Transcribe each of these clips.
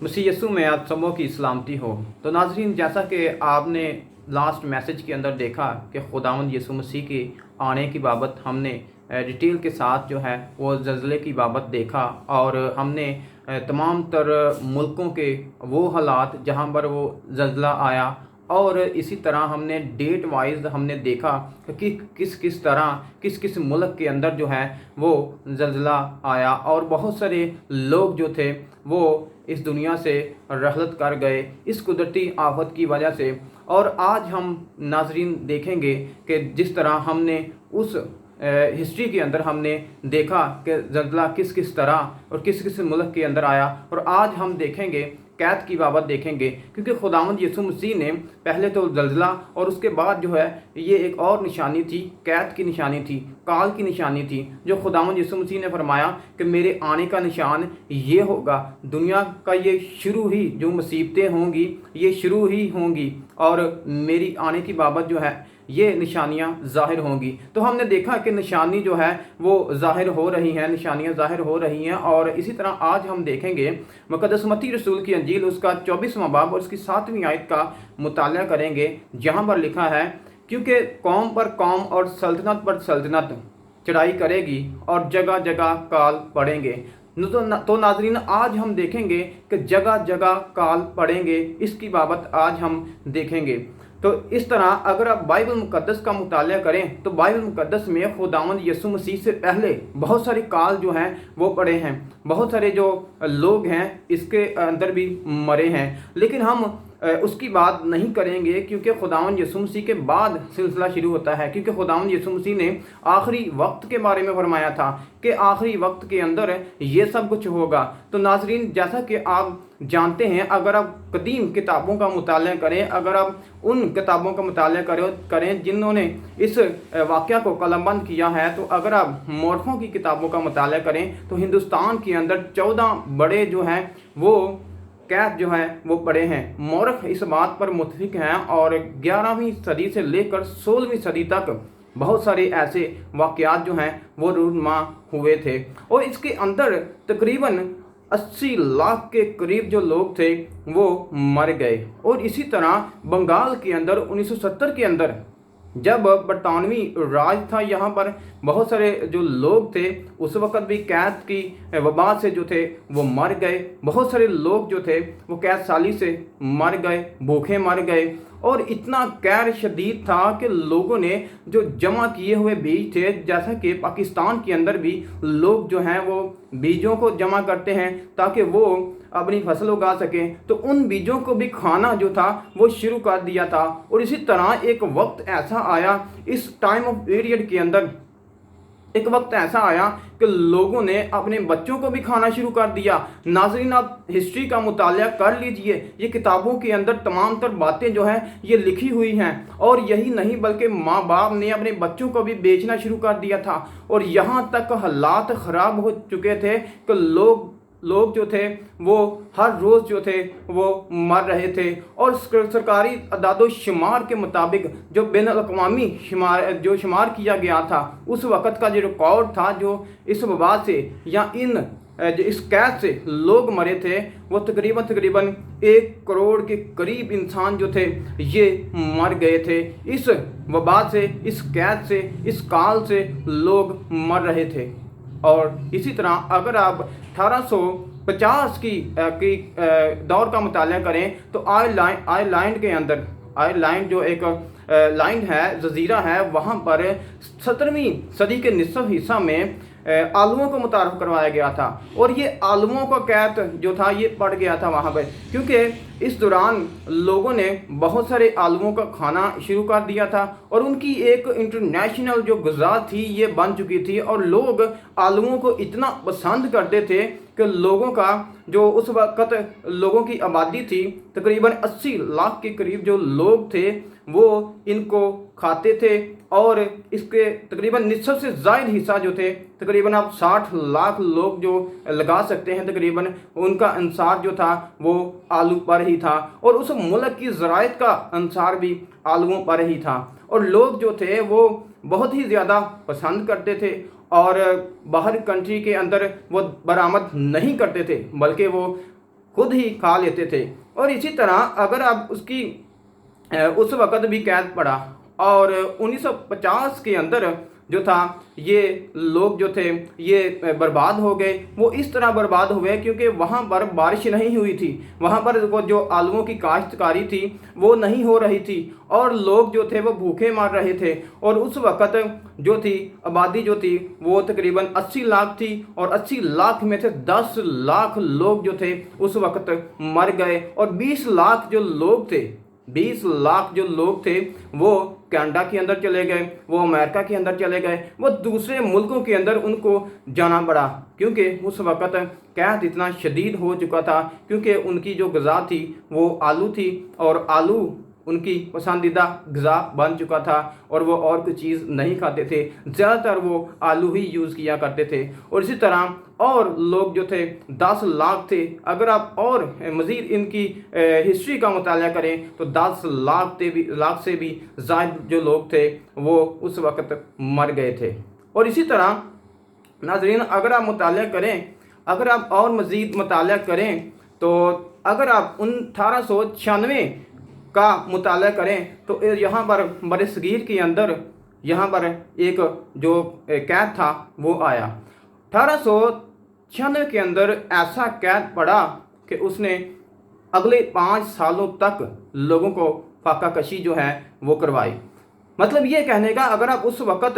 मसीह यीशु में आप सबों की सलामती हो। तो नाज़रीन, जैसा कि आपने लास्ट मैसेज के अंदर देखा कि खुदावंद यीशु मसीह के आने की बाबत हमने डिटेल के साथ जो है वो ज़लज़ले की बाबत देखा, और हमने तमाम तर मुल्कों के वो हालात जहाँ पर वो ज़लज़ला आया, और इसी तरह हमने डेट वाइज हमने देखा कि किस तरह किस मुल्क के अंदर जो है वो ज़लज़ला आया, और बहुत सारे लोग जो थे वो इस दुनिया से रहलत कर गए इस कुदरती आफत की वजह से। और आज हम नाजरीन देखेंगे कि जिस तरह हमने उस हिस्ट्री के अंदर हमने देखा कि ज़लज़ला किस तरह और किस मुल्क के अंदर आया, और आज हम देखेंगे कैद की बाबत देखेंगे, क्योंकि खुदावंद यीशु मसीह ने पहले तो ज़लज़ला और उसके बाद जो है ये एक और निशानी थी, कैद की निशानी थी, काल की निशानी थी, जो खुदावंद यीशु मसीह ने फरमाया कि मेरे आने का निशान ये होगा, दुनिया का ये शुरू ही जो मुसीबतें होंगी ये शुरू ही होंगी, और मेरी आने की बाबत जो है ये निशानियां ज़ाहिर होंगी। तो हमने देखा कि निशानी जो है वो ज़ाहिर हो रही हैं, निशानियां ज़ाहिर हो रही हैं। और इसी तरह आज हम देखेंगे मुक़द्दस मत्ती रसूल की अंजील उसका 24वां बाब और उसकी 7वीं आयत का मुताला करेंगे, जहां पर लिखा है, क्योंकि कौम पर कौम और सल्तनत पर सल्तनत चढ़ाई करेगी और जगह जगह काल पड़ेंगे। तो नाजरीन, आज हम देखेंगे कि जगह जगह काल पड़ेंगे, इसकी बाबत आज हम देखेंगे। तो इस तरह अगर आप बाइबल मुकद्दस का मुताला करें तो बाइबल मुकद्दस में खुदावंद यीशु मसीह से पहले बहुत सारे काल जो हैं वो पड़े हैं, बहुत सारे जो लोग हैं इसके अंदर भी मरे हैं, लेकिन हम उसकी बात नहीं करेंगे, क्योंकि खुदावंद यीशु मसीह के बाद सिलसिला शुरू होता है। क्योंकि खुदावंद यीशु मसीह ने आखिरी वक्त के बारे में फरमाया था कि आखिरी वक्त के अंदर ये सब कुछ होगा। तो नाजरीन, जैसा कि आप जानते हैं, अगर आप कदीम किताबों का मुताला करें, अगर आप उन किताबों का मुताला करें जिन्होंने इस वाक़या को कलमबंद किया है, तो अगर आप मौरखों की किताबों का मुताला करें तो हिंदुस्तान के अंदर 14 बड़े जो हैं वो कैद जो है वो पड़े हैं। मौरख इस बात पर मुतफिक हैं, और 11वीं सदी से लेकर 16वीं सदी तक बहुत सारे ऐसे वाक़यात जो हैं वो रूनुमा हुए थे, और इसके अंदर तकरीबन 80 लाख के करीब जो लोग थे वो मर गए। और इसी तरह बंगाल के अंदर 1970 के अंदर जब बरतानवी राज था, यहाँ पर बहुत सारे जो लोग थे उस वक़्त भी कैद की वबा से जो थे वो मर गए। बहुत सारे लोग जो थे वो कैद साली से मर गए, भूखे मर गए, और इतना कहर शदीद था कि लोगों ने जो जमा किए हुए बीज थे, जैसा कि पाकिस्तान के अंदर भी लोग जो हैं वो बीजों को जमा करते हैं ताकि वो अपनी फसल उगा सकें, तो उन बीजों को भी खाना जो था वो शुरू कर दिया था। और इसी तरह एक वक्त ऐसा आया, इस टाइम ऑफ पीरियड के अंदर एक वक्त ऐसा आया कि लोगों ने अपने बच्चों को भी खाना शुरू कर दिया। नाज़रीन, आप हिस्ट्री का मुताला कर लीजिए, ये किताबों के अंदर तमाम तर बातें जो हैं ये लिखी हुई हैं। और यही नहीं बल्कि माँ बाप ने अपने बच्चों को भी बेचना शुरू कर दिया था, और यहाँ तक हालात ख़राब हो चुके थे कि लोग जो थे वो हर रोज़ जो थे वो मर रहे थे। और सरकारी अदादो शुमार के मुताबिक जो बैन अल-अक़वामी शुमार किया गया था, उस वक़्त का जो रिकॉर्ड था, जो इस वबा से या इस कैद से लोग मरे थे, वो तकरीबन 1 करोड़ के करीब इंसान जो थे ये मर गए थे। इस वबा से, इस कैद से, इस काल से लोग मर रहे थे। और इसी तरह अगर आप 1850 की दौर का मुताला करें तो आयरलैंड के अंदर, आयरलैंड जो एक लैंड है, जजीरा है, वहाँ पर 17वीं सदी के निसफ हिस्सा में आलुओं को मुतारफ़ करवाया गया था, और ये आलुओं का कैद जो था ये पड़ गया था वहाँ पर, क्योंकि इस दौरान लोगों ने बहुत सारे आलुओं का खाना शुरू कर दिया था, और उनकी एक इंटरनेशनल जो ग़िज़ा थी ये बन चुकी थी, और लोग आलुओं को इतना पसंद करते थे कि लोगों का जो उस वक़्त लोगों की आबादी थी तकरीबन 80 लाख के करीब जो लोग थे वो इनको खाते थे, और इसके तकरीबन निसफ से ज़ायद हिस्सा जो थे, तकरीबन आप 60 लाख लोग जो लगा सकते हैं, तकरीबन उनका अंसार जो था वो आलू पर ही था, और उस मुल्क की ज़राअत का अंसार भी आलुओं पर ही था। और लोग जो थे वो बहुत ही ज़्यादा पसंद करते थे, और बाहर कंट्री के अंदर वो बरामद नहीं करते थे, बल्कि वो खुद ही खा लेते थे। और इसी तरह अगर आप उसकी उस वक़्त भी कैद पड़ा और 1950 के अंदर जो था ये लोग जो थे ये बर्बाद हो गए। वो इस तरह बर्बाद हुए क्योंकि वहाँ पर बारिश नहीं हुई थी, वहाँ पर वो जो आलूओं की काश्तकारी थी वो नहीं हो रही थी और लोग जो थे वो भूखे मार रहे थे। और उस वक़्त जो थी आबादी जो थी वो तकरीबन 80 लाख थी और 80 लाख में से 10 लाख लोग जो थे उस वक़्त मर गए और 20 लाख जो लोग थे 20 लाख जो लोग थे वो कनाडा के अंदर चले गए, वो अमेरिका के अंदर चले गए, वो दूसरे मुल्कों के अंदर उनको जाना पड़ा क्योंकि उस वक़्त कैद इतना शदीद हो चुका था क्योंकि उनकी जो ग़िज़ा थी वो आलू थी और आलू उनकी पसंदीदा ग़िज़ा बन चुका था और वो और कोई चीज़ नहीं खाते थे, ज़्यादातर वो आलू ही यूज़ किया करते थे। और इसी तरह और लोग जो थे 10 लाख थे। अगर आप और मज़ीद इनकी हिस्ट्री का मुताला करें तो 10 लाख से भी ज़ायद जो लोग थे वो उस वक़्त मर गए थे। और इसी तरह नाज़रीन अगर आप मुताला करें, अगर आप और मज़ीद मुताला करें तो अगर आप 1896 का मुताला करें तो यहाँ पर बरसगीर के अंदर यहाँ पर एक जो कैद था वो आया। 1896 के अंदर ऐसा कैद पड़ा कि उसने अगले 5 सालों तक लोगों को फाका कशी जो है वो करवाई। मतलब ये कहने का अगर आप उस वक़्त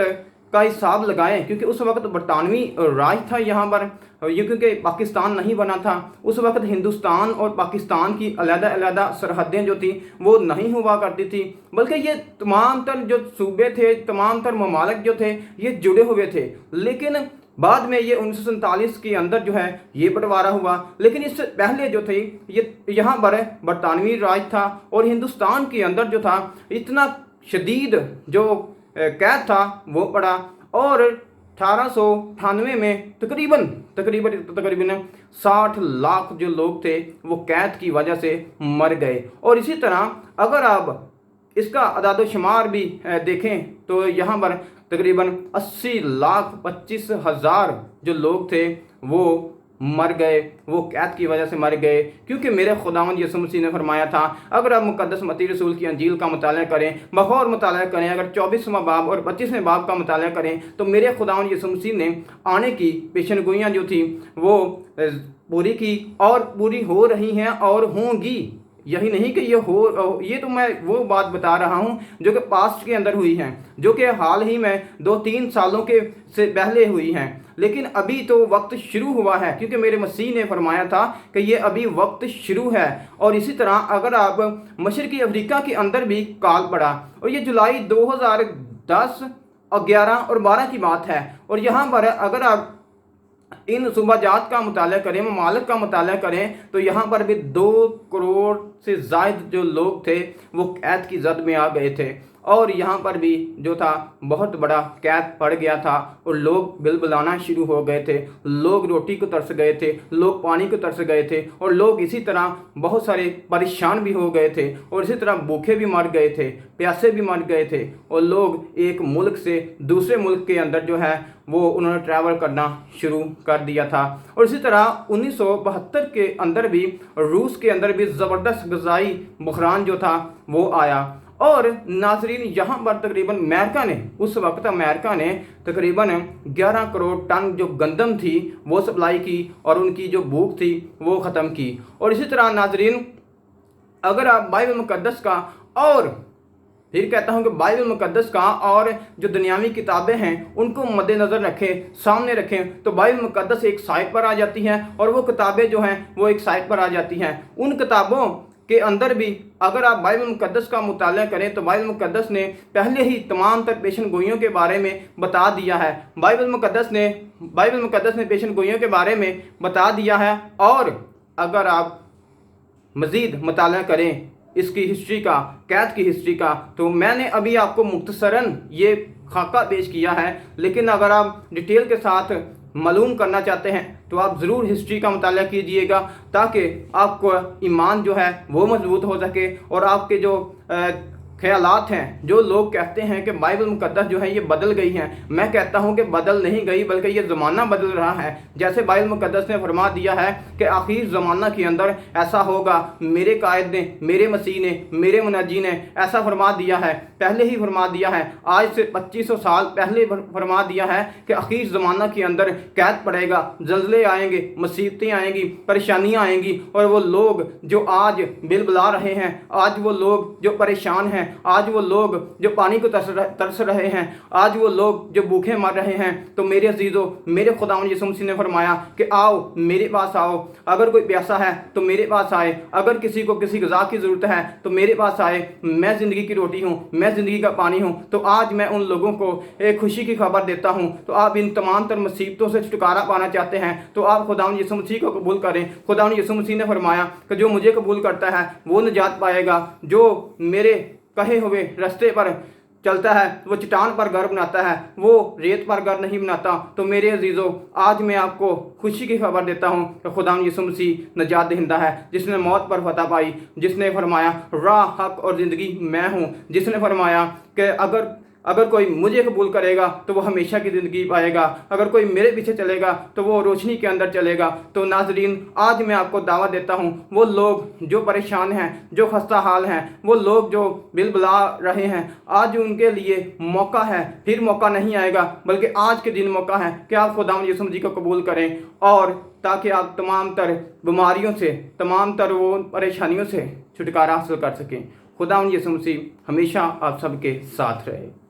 का हिसाब लगाएं क्योंकि उस वक़्त बरतानवी राज था यहाँ पर, ये क्योंकि पाकिस्तान नहीं बना था उस वक़्त हिंदुस्तान और पाकिस्तान की अलग-अलग सरहदें जो थी वो नहीं हुआ करती थी, बल्कि ये तमाम तर जो सूबे थे, तमाम तर ममालिक जो थे ये जुड़े हुए थे। लेकिन बाद में ये 1947 के अंदर जो है ये बंटवारा हुआ, लेकिन इससे पहले जो थे ये यहाँ पर बरतानवी राज था और हिंदुस्तान के अंदर जो था इतना शदीद जो कैद था वो पड़ा और 1898 में तकरीबन 60 लाख जो लोग थे वो कैद की वजह से मर गए। और इसी तरह अगर आप इसका अदाद शुमार भी देखें तो यहाँ पर तकरीबन 80,25,000 जो लोग थे वो मर गए, वो कैद की वजह से मर गए क्योंकि मेरे खुदावंद यीशु मसीह ने फरमाया था। अगर आप मुकद्दस मत्ती रसूल की अंजील का मुताला करें, बगौर मुताला करें, अगर 24वां बाब और 25वें बाब का मुताला करें तो मेरे खुदावंद यीशु मसीह ने आने की पेशनगोइयाँ जो थी वो पूरी की और पूरी हो रही हैं और होंगी। यही नहीं कि ये तो मैं वो बात बता रहा हूँ जो कि पास्ट के अंदर हुई हैं, जो कि हाल ही में 2-3 सालों के से पहले हुई हैं, लेकिन अभी तो वक्त शुरू हुआ है क्योंकि मेरे मसीह ने फरमाया था कि ये अभी वक्त शुरू है। और इसी तरह अगर आप मशरकी अफ्रीका के अंदर भी काल पड़ा और ये जुलाई 2010 और 11 और 12 की बात है और यहाँ पर अगर आप इन सूबाजात का मुताला करें, ममालिक का मुताला करें तो यहाँ पर भी 2 करोड़ से ज़ायद जो लोग थे वो कैद की जद में आ गए थे और यहाँ पर भी जो था बहुत बड़ा कैद पड़ गया था और लोग बिलबिलाना शुरू हो गए थे, लोग रोटी को तरस गए थे, लोग पानी को तरस गए थे और लोग इसी तरह बहुत सारे परेशान भी हो गए थे और इसी तरह भूखे भी मर गए थे, प्यासे भी मर गए थे और लोग एक मुल्क से दूसरे मुल्क के अंदर जो है वो उन्होंने ट्रैवल करना शुरू कर दिया था। और इसी तरह 1972 के अंदर भी रूस के अंदर भी ज़बरदस्त ग़िज़ाई बहरान जो था वो आया। और नाज़रीन यहाँ पर तकरीबन अमेरिका ने तकरीबन 11 करोड़ टन जो गंदम थी वो सप्लाई की और उनकी जो भूख थी वो ख़त्म की। और इसी तरह नाज़रीन अगर आप बाइबल मुक़द्दस का और फिर कहता हूँ कि बाइबल मुक़द्दस का और जो दुनियावी किताबें हैं उनको मद्देनज़र रखें, सामने रखें तो बाइबल मुक़द्दस एक साइड पर आ जाती हैं और वो किताबें जो हैं वो एक साइड पर आ जाती हैं। उन किताबों के अंदर भी अगर आप बाइबल मुक़द्दस का मुताला करें तो बाइबल मुक़द्दस ने पहले ही तमाम तर पेशन गोइयों के बारे में बता दिया है। बाइबल मुक़द्दस ने पेशन गोइयों के बारे में बता दिया है। और अगर आप मज़ीद मुताला करें इसकी हिस्ट्री का, कैद की हिस्ट्री का, तो मैंने अभी आपको मुख्तसरन ये खाका पेश किया है, लेकिन अगर आप डिटेल के साथ मालूम करना चाहते हैं तो आप ज़रूर हिस्ट्री का मुताला कीजिएगा ताकि आपको ईमान जो है वो मजबूत हो सके और आपके जो ख्यालात हैं, जो लोग कहते हैं कि बाइबल मुकद्दस जो है ये बदल गई है, मैं कहता हूँ कि बदल नहीं गई बल्कि ये ज़माना बदल रहा है। जैसे बाइबल मुकद्दस ने फरमा दिया है कि आखिर ज़माना के अंदर ऐसा होगा, मेरे कायद ने, मेरे मसीह ने, मेरे मुनज्जी ने ऐसा फरमा दिया है, पहले ही फरमा दिया है, आज से 2500 साल पहले फरमा दिया है कि आखिर ज़माना के अंदर कैद पड़ेगा, ज़ल्ज़ले आएंगे, मुसीबतें आएंगी, परेशानियाँ आएंगी, और वो लोग जो आज बिलबिला रहे हैं, आज वो लोग जो परेशान हैं, आज वो लोग जो पानी को तरस रहे हैं, आज वो लोग जो भूखे मर रहे हैं, तो मेरे अजीज़ों, मेरे खुदावंद यीशु मसीह ने फरमाया कि आओ मेरे पास आओ, अगर कोई प्यासा है तो मेरे पास आए, अगर किसी को किसी ग़िज़ा की ज़रूरत है तो मेरे पास आए, मैं ज़िंदगी की रोटी हूँ, मैं ज़िंदगी का पानी हूँ। तो आज मैं उन लोगों को एक खुशी की खबर देता हूँ। तो आप इन तमाम तर मुसीबतों से छुटकारा पाना चाहते हैं तो आप खुदावंद यीशु मसीह को कबूल करें। खुदावंद यीशु मसीह ने फरमाया कि जो मुझे कबूल करता है वो निजात पाएगा, जो मेरे कहे हुए रास्ते पर चलता है, वो चट्टान पर घर बनाता है, वो रेत पर घर नहीं बनाता। तो मेरे अजीज़ों, आज मैं आपको खुशी की खबर देता हूँ कि खुदावंद यीशु मसीह निजात दहिंदा है, जिसने मौत पर फतह पाई, जिसने फरमाया राह, हक और ज़िंदगी मैं हूँ, जिसने फरमाया कि अगर कोई मुझे कबूल करेगा तो वो हमेशा की ज़िंदगी पाएगा, अगर कोई मेरे पीछे चलेगा तो वो रोशनी के अंदर चलेगा। तो नाज़रीन, आज मैं आपको दावा देता हूँ, वो लोग जो परेशान हैं, जो खस्ता हाल हैं, वो लोग जो बिलबिला रहे हैं, आज उनके लिए मौका है, फिर मौका नहीं आएगा, बल्कि आज के दिन मौका है कि आप खुदावंद यीशु मसीह को कबूल करें, और ताकि आप तमाम तर बीमारियों से, तमाम तर वो परेशानियों से छुटकारा हासिल कर सकें। खुदावंद यीशु मसीह हमेशा आप सबके साथ रहे।